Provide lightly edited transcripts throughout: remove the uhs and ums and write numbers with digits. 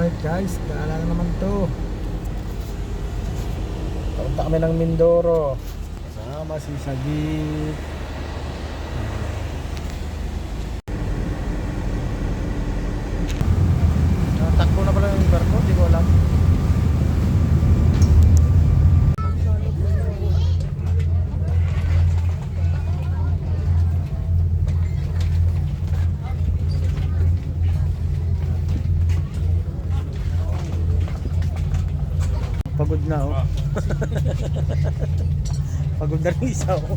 Alright guys, gala na naman to. Punta kami ng Mindoro. Kasama si Sagit. Takbo na pala yung barko, di ko alam. Pagod na oh. Pagod na rin isa oh.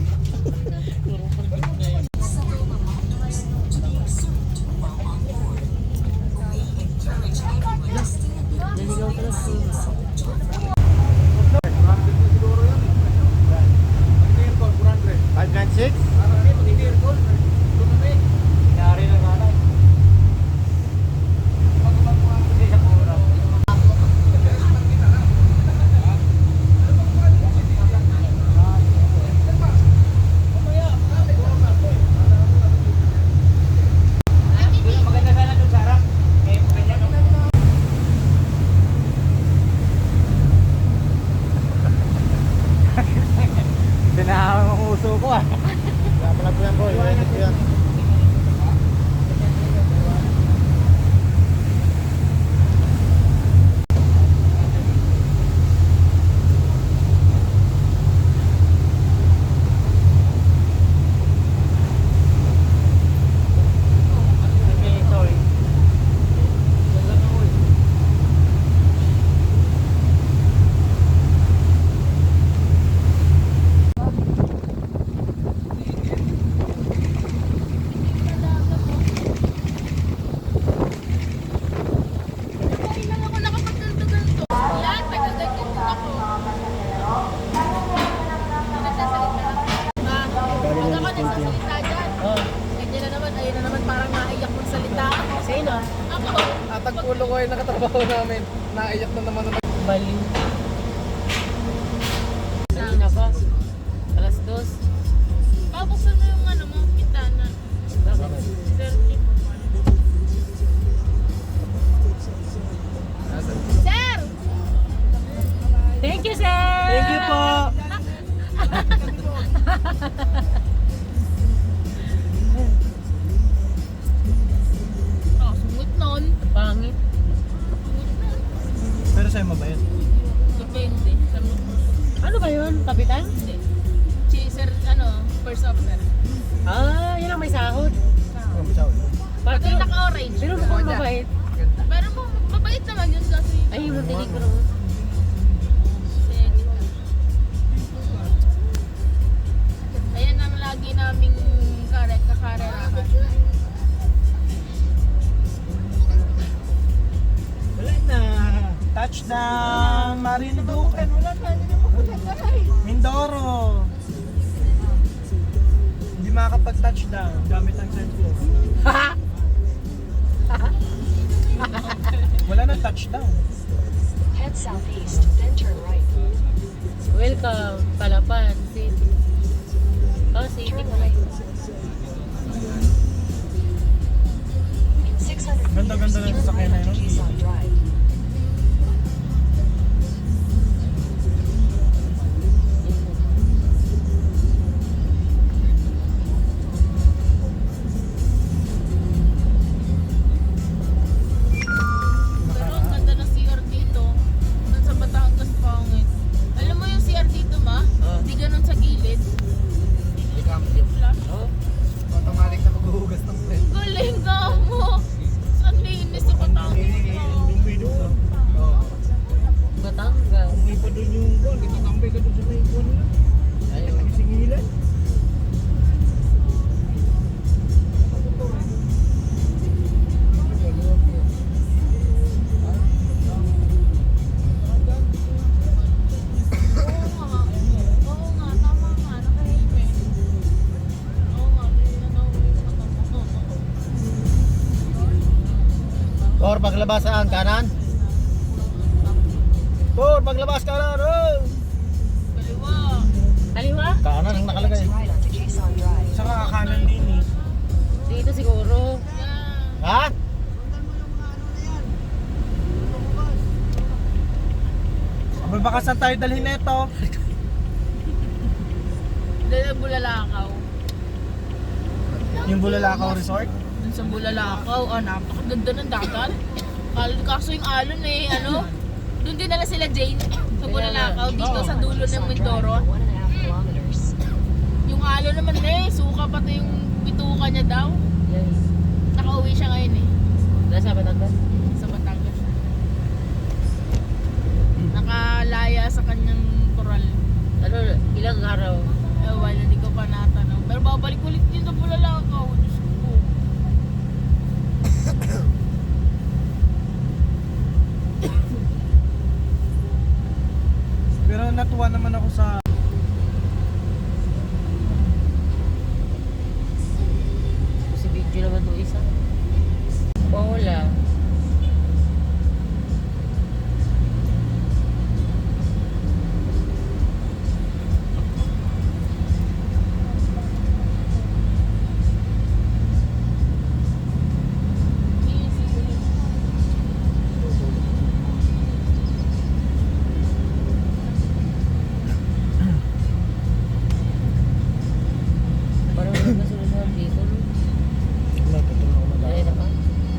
Uso ko ah. Wala pala po yan boy. Wala po yan. Tagpulo ko yung nakatrabaho namin. Naiyak na naman naman. Baliw. Saan na ba? Alas 2. Pabuksan mo yung ano mo, pitana. 30. Sir! Thank you, sir! Thank you po! Oh, sungot nun. Pangit. Sungot nun. Pero sa'yo mabait. Depende. Ano ba yun? Kapitan? Hindi. Chaser, first officer. Ah, yun ang may sahod. Oh, bisaw. Pag yung naka-orange. Pero mukhang mabait. Pero mabait naman yun kasi. Ay, yung natinig ko. Sige. Ayan ang lagi naming kakarerahan. Wala na. Touchdown! Marinduque! Wala na. Hindi na mapunta. Mindoro! Hindi makakapag-touchdown gamit ang cellphone. Wala na touchdown. Head southeast, then turn right. Welcome, Palapan City. Oh, city Turn ko. right. In 600 Ganda-ganda ng meters, sasakyan na turn yun. left to Quezon Drive. Pero ang ganda ng CR dito. Doon sa Batangas pangit. Alam mo yung CR dito ma? Hindi ganun sa gilid. Hindi flash. Automatic na maghuhugas ng plate. Ang galing ka mo. Saan linis sa Batangas ka? Batangas. May pa doon yung buwan. Itatambay ka doon sa may buwan na. Ayaw ka singilan. Oo nga, tama nga. Naka-helmet. Oo nga, may nanawin sa mata mo. Tor, paglabas saan? Kanan? Tor, paglabas kanan! Oh! Kaliwa. Kaliwa? Kanan ang nakalagay. Turn right onto Quezon Drive. Saka kanan din eh. Dito siguro. Yan. Ha? Baka saan tayo dalhin nito? Dahil Bulalakaw. Yung Bulalakaw Resort? Dun sa Bulalakaw, napakaganda ng dagat. Kaso yung alon doon din nila sila Jane sa Bulalakaw, dito sa dulo ng Mindoro. 1.5 kilometers. Yung alon naman suka pati yung bituka niya daw. Yes. Nakauwi siya ngayon Nasa Batangas? sa Batangas. Nakalaya sa kanyang koral. Ano, ilang araw? Ewan, hindi ko pa natanong. Pero babalik ulit din sa Bulalakaw. Diyos ko. Pero natuwa naman ako sa... Si video naman to isa. Wala. Parang wala ba sila dito? No? Wala, tutulong ako Dahil na pa.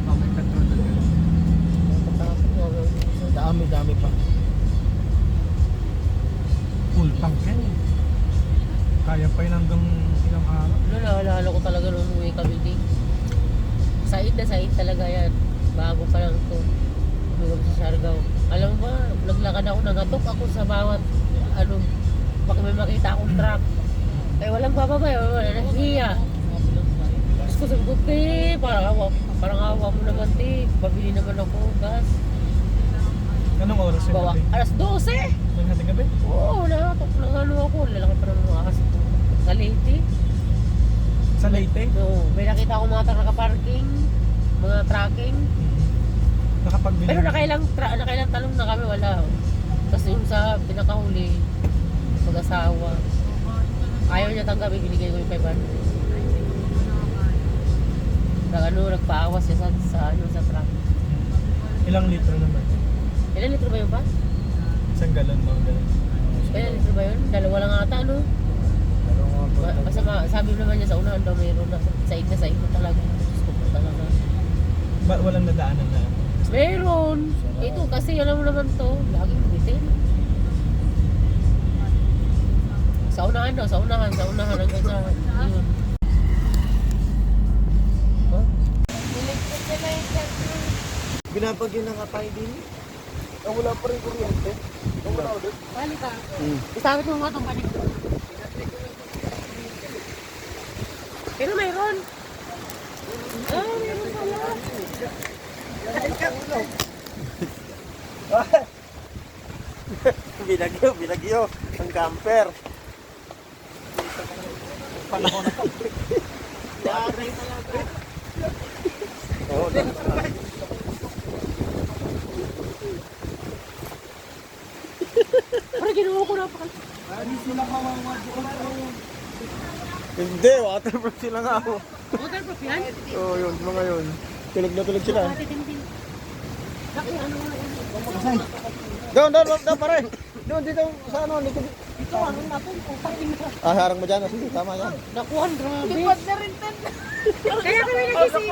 Mamay petrol na gano'n. Tapos wala. Dami pa. Full tank yan eh. Kaya pa yun hanggang ilang araw. Naalala ko talaga nung umuwi kami dito. Said na Said talaga yan. Bago pa lang to. Umuwi kami sa Siargao. Alam mo ba, naglakad ako, nagatok ako sa bawat, baka may makita akong truck. Eh walang bababay, wala nahihiya. Tapos ko sabi ko, te, parang awa mo naman, te. Pabili naman ako, gas. Anong oras yung Bawa, gabi? alas 12. Ang hating gabi? Oo, nakatok lang ako. Lalaki pa ng mga akas ko. Sa Leyte. Sa Leyte? No, may nakita akong mga truck nakaparking, mga tracking. Nakapagbili. Pero nakailang talong na kami, wala. Kasi yung sa pinakahuli, mag-asawa. Ayaw niya tanggapin, binigay ko yung 500. Nagpaawas siya sa truck. Ilang litro naman? Ilan litro ba yun ba? Isang galon, mga galon. Ilan litro ba yun? Dalawa lang ata, no? Basta sabi naman niya sa unahan daw mayroon na. Said na talaga. Diyos ko po talaga. Walang nadaanan na. Meron! Ito kasi alam mo naman to, laging bitin. Sa unahan hanggang sa yun. Huh? Binabagyo na nga tayo din. Ang wala pa rin kuryente. Ang wala ulit. Bali ka. Isabit mo nga itong panig. Pero mayroon. Meron pala. Binagyo. Ang camper. Panahon na to. Dari talaga. Oo, Parang ginawa ko na pa. Hindi sila kawawa. Hindi, waterproof sila nga ako. Waterproof yan? Oo, yun, mga yun. Tulog na tulog sila. Laki ano nga yan. Doon, pare. Doon, dito, sa ano, likod. Ito ano natin, utang ina. Harang mo dyan. Sige, tama yan. Nakuhan, grabe. Tipad na rin, ten. Kaya kami nagising.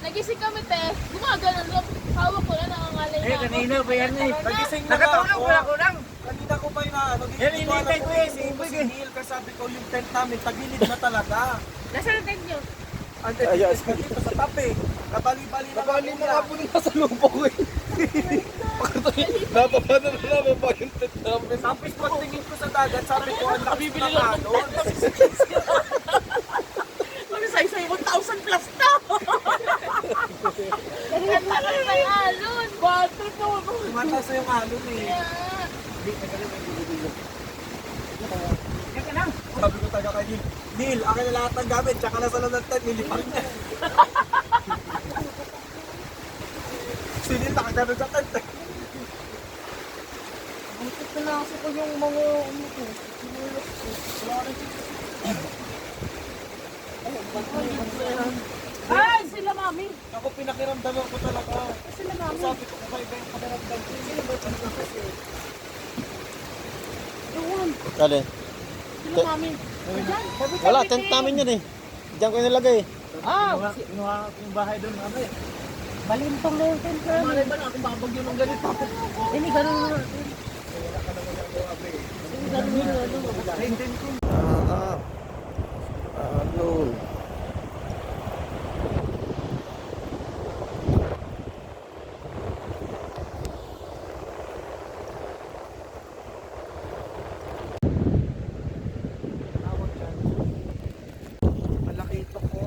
Nagising kami, te. Gumagano lang. Hawak ko na, nangangalay na ako. kanina pa yan eh. Nagising na nakatulog, wala ko lang. Kanina ko pa inaano. Yan, inintay ko yan. Si Neil, kasi sabi ko yung tent namin, tagilid na talaga. Nasaan ang tent nyo? Ayos. Dito sa tabi. Nabali-bali na kami na. Nabali na sa lupo ko eh. Napapano na naman ba yung tent namin? Tapos pagtingin ko sa dagat, sabi ko, ang lakas na kanon. Ano say 1,000 plus na? Ang tagal ng alon. Bakit no? Tumataas na yung alon eh. Sabi ko taga kay Neil, Neil, akin na lahat ng gamit, tsaka na sa loob ng tent, nilipat niya. Si Neil, nakaganon sa tent. Bakit pinasok ko yung mga ko? Ay, sila mami. Ako pinakiramdaman ko talaga. Sila mami. Sabi ko, kakaiba yung pakiramdam ko. Sino ba talaga kasi? Kali. Sino mami? Wala, tent namin yun eh. Diyan ko nilagay. Yung bahay doon, ano eh. Balintong na yung tent namin. Malay ba na kung babagyo ng ganito? Hindi, ganun na. Hindi, ganun na. Ano? Malaki ito ko.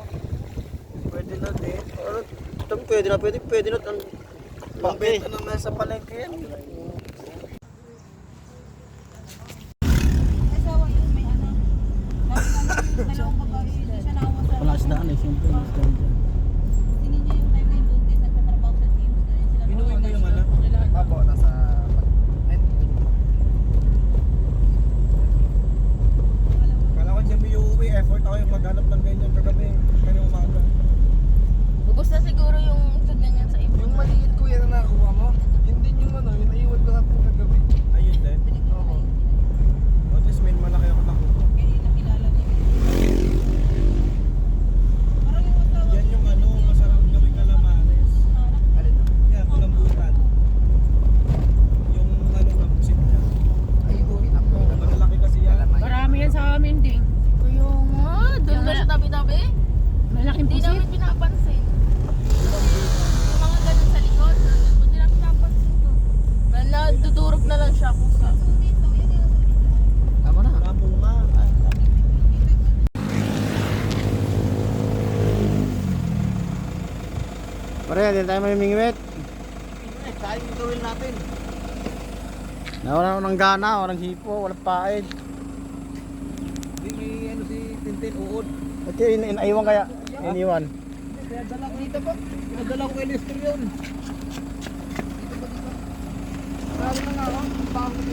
Pwede na din. Pwede na. Pambenta na nasa palengke yan. Wala isdaan eh, siyempre. Inuwi mo yung ano? Apo, nasa... Kala ko dyan mo yung uwi. Effort ako yung maghanap ng ganyan kagabi. Kanyang umaga. Ubus na siguro yung ganyan sa ibon. Yung maliit ko yan na nakuha mo. Yun din yung ano, yung naiwan ko natin kagabi. Ayun din? Oo. At least may malaki ako nakuha. Yan yung ano, masarap gawing kalamares. Yan, lambutan. Yung ano na, busit niya. Malalaki kasi yan. Marami yan sa amin din. Yung doon na sa tabi-tabi. Malaking Hindi pusit. namin pinapansin. Yung mga ganun sa likod, hindi namin pinapansin to. Nadudurog na lang siya kung sa... Tama na. Namunga. Pare, hindi tayo mamimingwit. Sayang yung gawin natin. Nawala ng gana, walang hipo, walang paid. Hindi may ano si Tintin uod. At inaiwan kaya? Iniwan. Kaya dala ko dito po. Kaya dala ko kay Lester yun. Sabi na nga ako, bakit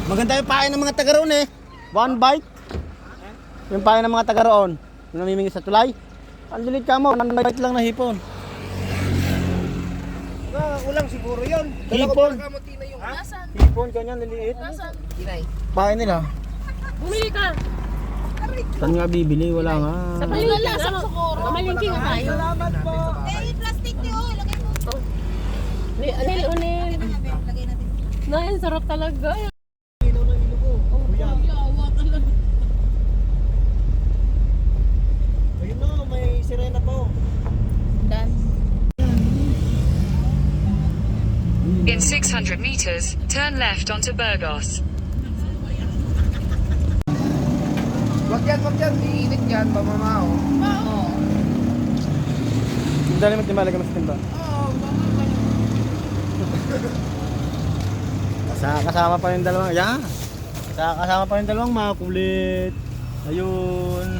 Maganda yung pain ng mga taga roon eh. One bite. Yung pain ng mga taga roon. Yung namimingit sa tulay. Ang lilit ka mo, one bite lang na hipon. ulang siguro yun. Hipon. Kamutina yung... Nasaan? Hipon, ganyan, liliit. Nasaan? Pain nila. Bumili ka. Saan nga bibili? Wala nga. Sa palengke. Lasang sukuro. Kamalingki nga tayo. Salamat po. Unil. Nay, ang sarap talaga. Ilaw ng ilo ko. Kuya. Yawa talaga. Ayun na, may sirena pa oh. Dan. In 600 meters, turn left onto Burgos. Wag yan. Iinit yan, pamamao. Oo. Dali mo timba, lagay mo sa timba. Kasama pa yung dalawang, yan. Kasama pa yung dalawang makulit. Ayun.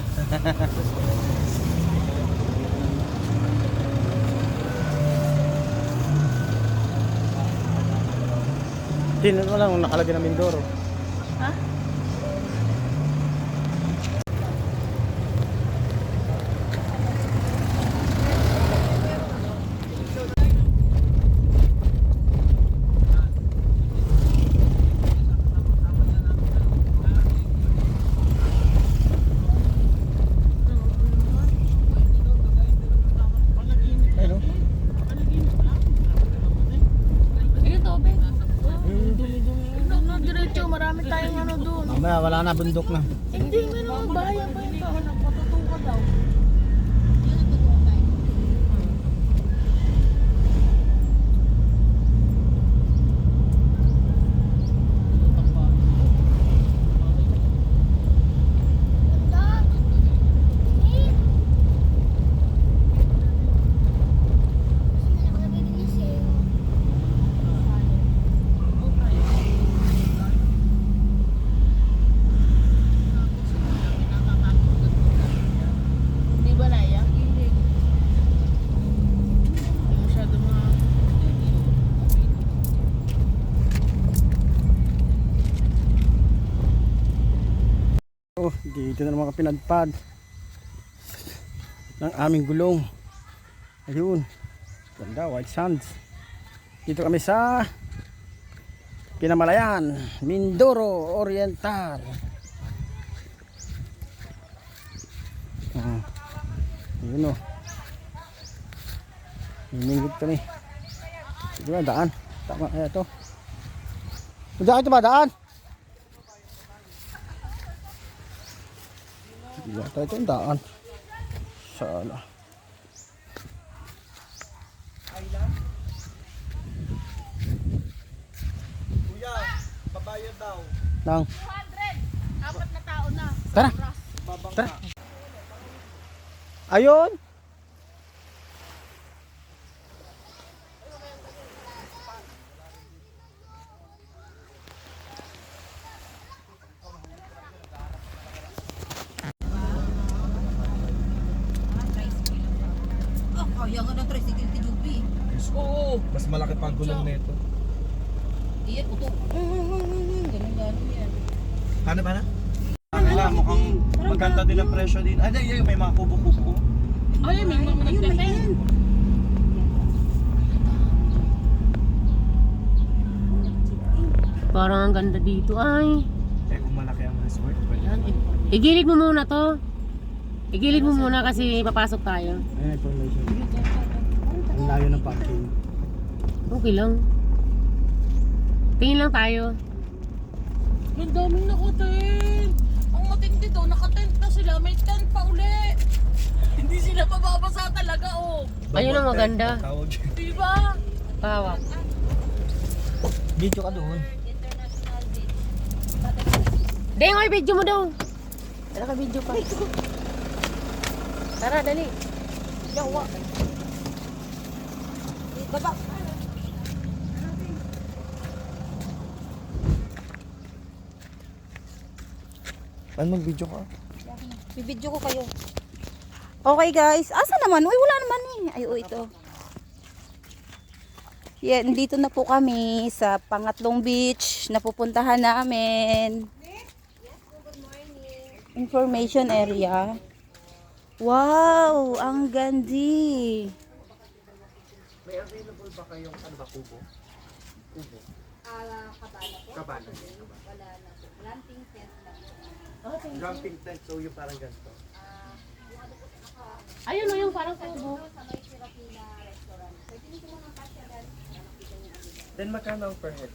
Tingnan mo lang kung nakalagay ng Mindoro. Ha? Ayun o. Sige, tobe. Doon na diretso, marami tayong ano doon. Mamaya wala na, bundok na. Hindi, meron bayan pa yun. Patutung ka daw. Di ba naya? Hindi. Masyado mga... Oh, dito na naman pinagpad ng aming gulong. Ayun. Ganda, White Sands. Dito kami sa Pinamalayan, Mindoro Oriental. Yun o. Miningit kami. Ito ba, daan? Tama kaya ito. Daan ito ba, daan? Yata ito yung daan. Sana. Kuya, babayad daw. Nang. 200. Apat na tao na. Tara. Babang Tara. Ayun. Kaya nga ng tricycle ti Juby. Oo. Mas malaki pa ang gulong nito. Iyan, uto. Ganun yan. Ano ba na? Nila mukhang maganda din ang presyo din. Ano yun, may mga kubo-kubo. Ay, may mga nagtatin. Parang ang ganda dito ay. Eh kung malaki ang resort, pwede. Igilid mo muna to. Igilid mo muna kasi papasok tayo. Ayan, information. Ang layo ng parking. Okay lang. Tingin lang tayo. Ang daming nakatent. Ang matindi daw, nakatent na sila. May tent pa uli. Hindi sila mababasa talaga, oh. Ayun ang maganda. Tawag. Diba? Pahawak. Video ka doon. Deng, oy, video mo daw. Tara ka video pa. Tara, dali. Yawa. Baba. Ano mag-video ka? Bibidyo ko kayo. Okay guys, asa naman? Uy, wala naman eh. Ay, ito. Yan, dito na po kami sa pangatlong beach na pupuntahan namin. Information area. Wow, ang gandi. May available ba kayong ano ba, kubo? Kubo? Kabana po. Kabana. Wala na po. Glamping tent lang. Glamping tent, so yung parang ganito. Ayun o, yung parang kubo. Then magkano ang per head?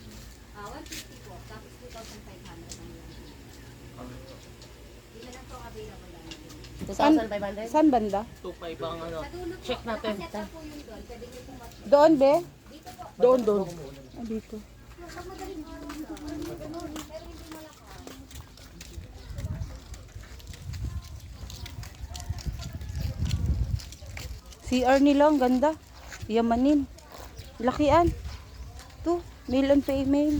150 po, tapos 2,500 ang yan. Hindi na lang po available lang. 2,500? Saan banda? 2,500 ang ano. Sa dulo po, Check natin. nakaset po yung doon, pwede nyo pong match. Doon, be? Dito po, Doon. Ah, dito. pag madaling araw doon, pero hindi malakas. CR nila, ang ganda. Yamanin. Lakian. Ito, male and female.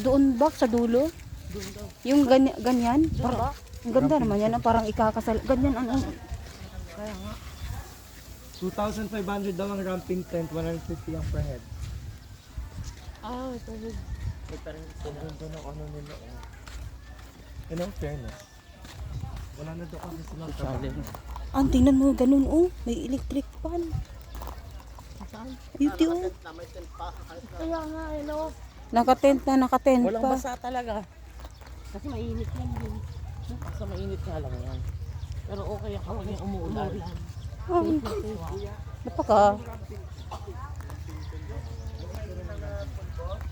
Doon ba sa dulo? Yung ganyan? Parang, ang ganda naman yan. Parang ikakasal. Ganyan, ano. 2,500 daw ang ramping tent, 150 ang per head. Ah, ito. Ganda ng ano nila. Ano, fairness. Wala na daw kasi silang Challenge. Ah, tingnan mo, ganun, oh. May electric fan. Saan? Beauty, oh. Kaya nga, hello. Nakatent Walang pa. basa talaga. Kasi mainit lang din. Kasi mainit nga lang yan. Pero okay ako kapag yung umuulan. Oh, napaka.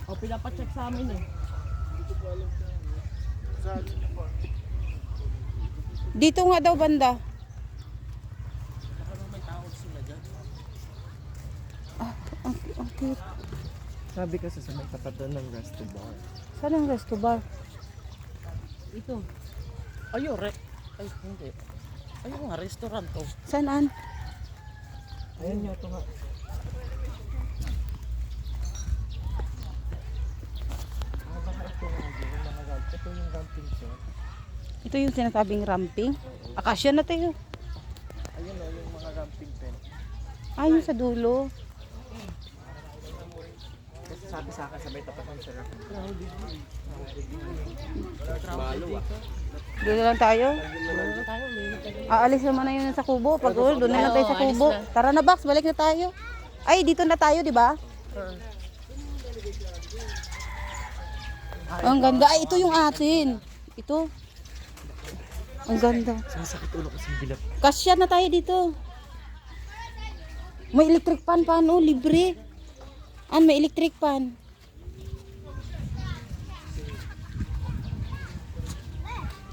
O, pinapacheck sa amin eh. Dito nga daw banda. May tawag sila dyan. Ang cute. Sabi kasi sa may tapat doon ng resto bar. Saan ang resto bar? Ito. Ayun, ay, hindi. Ayun nga, restaurant to. Saan? Ayan nyo, ito nga. Baka ito nga, yung mga ito yung ramping set. Ito yung sinasabing ramping. Akasya na tayo. Ayun o, yung mga ramping tent. Ah, yung sa dulo. sabi sa akin, sabay tapat ng sarap. Doon na lang tayo. Ano tayo, may Aalis naman na yun sa kubo. Pag doon na lang tayo sa Oo, alis kubo. na. Tara na, Bax, balik na tayo. Ay, dito na tayo, di ba? Ang ganda. Ay, ito yung atin. Ito. Ang ganda. Sasakit ulo kasi bilat. Kasya na tayo dito. May electric pan pa, no? Libre. May electric pan.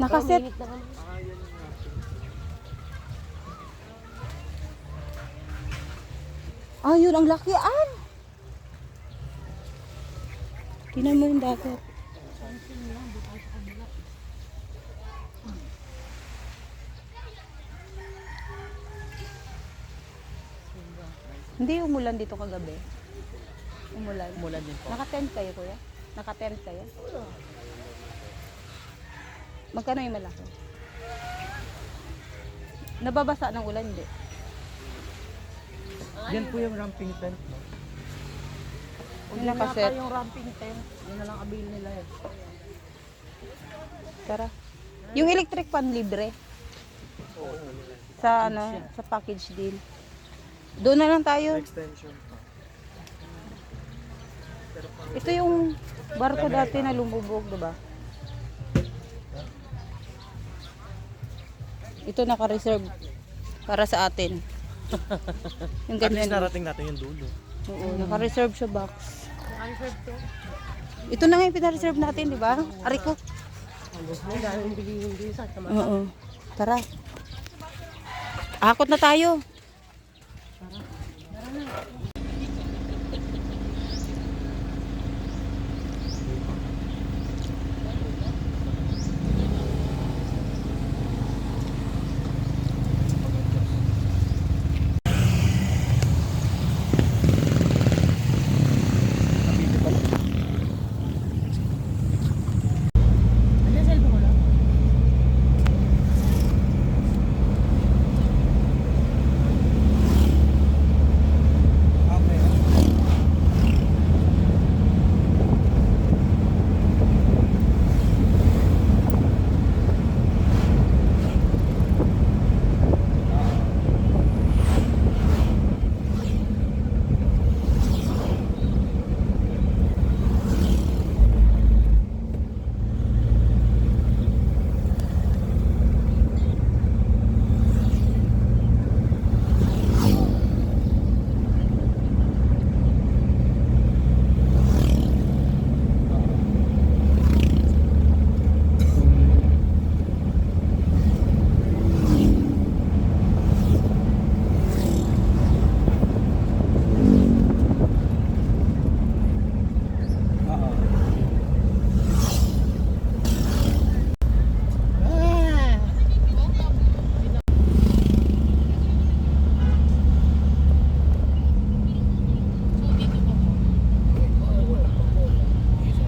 Nakaset. Yun, ang laki, Tingnan mo yung dagat. Hindi umulan dito kagabi. Umulan. Umulan din po. Naka-tent kayo, kuya? Naka-tent kayo? Magkano yung malaki? Nababasa ng ulan, hindi? Yan po yung ramping tent, no? Yung nakaset. Yung ramping tent, yun na lang avail nila eh. Tara. Yung electric pan libre. Sa sa package deal. Doon na lang tayo. Extension pa. Ito yung barko dati na lumubog, 'di ba? Ito naka-reserve para sa atin. Yung At least ganyan. narating natin yung dulo. Oo, naka-reserve siya box. Ito na nga yung pina-reserve natin, di ba? Ari ko. May daming bilihin din sa tama. Oo. Tara. Akot na tayo. Ano yung cellphone ko lang?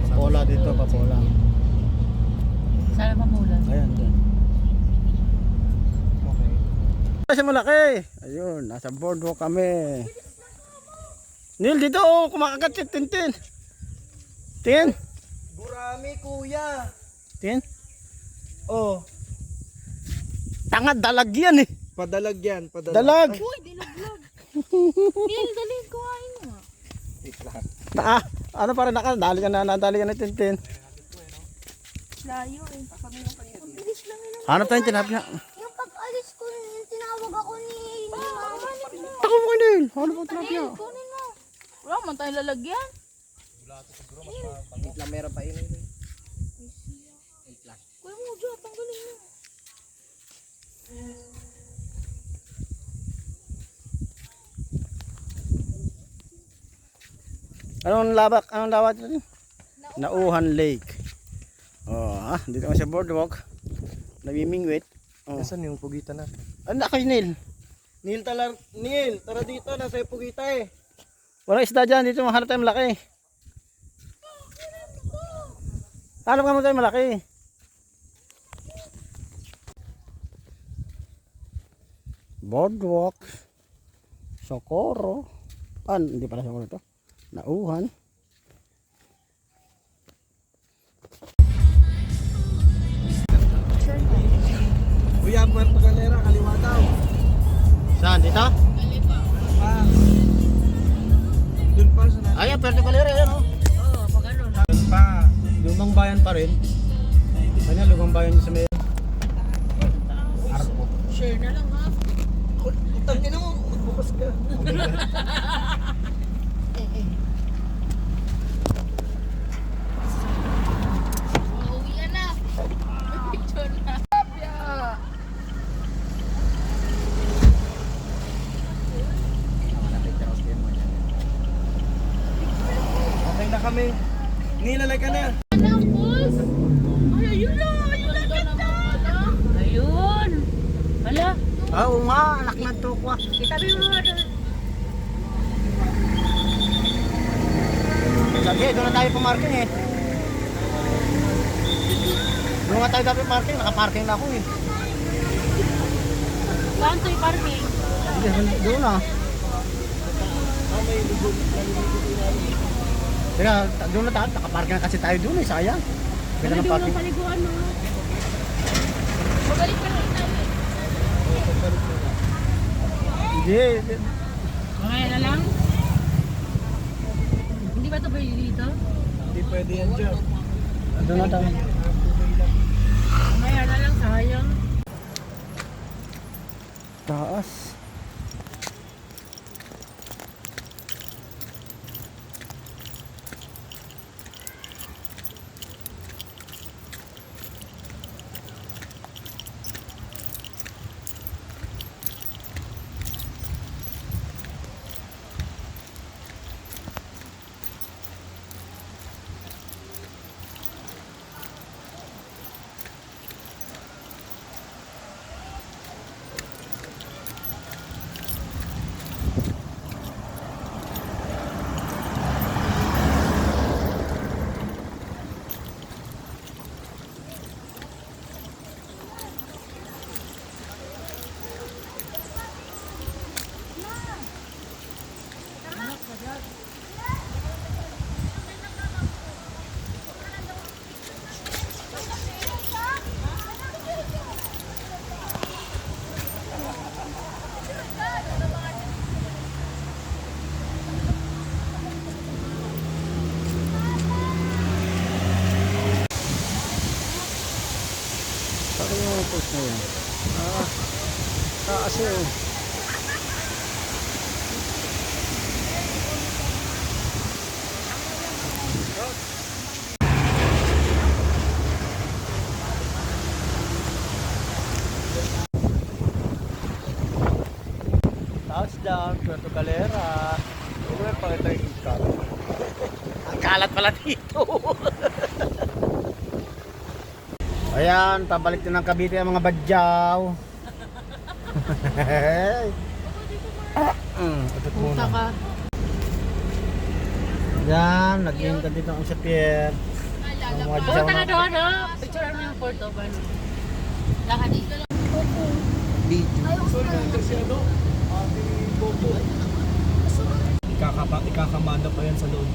Papola dito, papola. Sana mamulan. Ayan, dyan. Okay. Kasi malaki. Ayun, nasa boardwalk kami. Neil, dito kumakagat si Tintin. Tin, Gurami, kuya! Tin. Oh, Tanga, dalag yan eh. padalag yan, padalag. Dalag. Uy, dilaglag. Dali, kuhain mo. Ano para nadali ka na Tintin. Layo eh. Ang bilis lang yun. Hanap tayong tinapya. Yung pag-alis ko, yung tinawag ako ni Mama. Tako mo Neil. Hanap ang tinapya. Kunin mo. Wala man tayong lalagyan. Wait lang, meron pa yun. Kuya mo, Diyo, tanggalin mo. Anong lawak dito? Nauhan Lake. Dito kami sa boardwalk. Namimingwit. Nasaan yung pugitan natin? Ano kayo Neil? Neil, tara dito, nasa yung pugita eh. Walang isda dyan. Dito mahanap tayo malaki. Hanap ka mo tayo malaki. Boardwalk. Socorro. Hindi pala Socorro ito. Nauhan. Dito? Doon pa sa Ayan, Puerto Calera, yan oh. Oo, pag ano. doon pa. Lumang bayan pa rin. Kanya, lumang bayan sa may... Arpo. Share na lang ha. Tangin mo, magbukas ka. Uuwi ka na. Picture na. Okay na kami. Nilalay ka na. Anak, boss. Ay, ayun na. Ayun na ganda. Ayun. Hala. Oo nga, anak na to ko. Itabi mo nga doon. Sabi, doon na tayo pumarking eh. Doon nga tayo dapat parking, nakaparking na ako eh. Saan to yung parking? Doon na. Teka, doon na tayo, nakaparking na kasi tayo doon eh, sayang. Ganda ng parking. paliguan mo. Babalik ka lang namin. Hindi, Mamaya na lang. Hindi ba ito pwede dito? Hindi pwede yan dyan. doon na tayo. Mamaya na lang, sayang. Taas. Saan yung post na yan? Taas yun. Touchdown, Puerto Calera. Huwag pakita yung car. Ang kalat pala dito. Ayan, pabalik na ng Cavite ang mga badyaw. Utot muna. Punta ka. Yan, nag-link ka dito ang sa pier. Ang mga badyaw Punta ka na. doon, ha? Picture mo yung Port of ano. Lakad dito. Kasi ano, Ate Bobo. Ikakamada pa yan sa loob.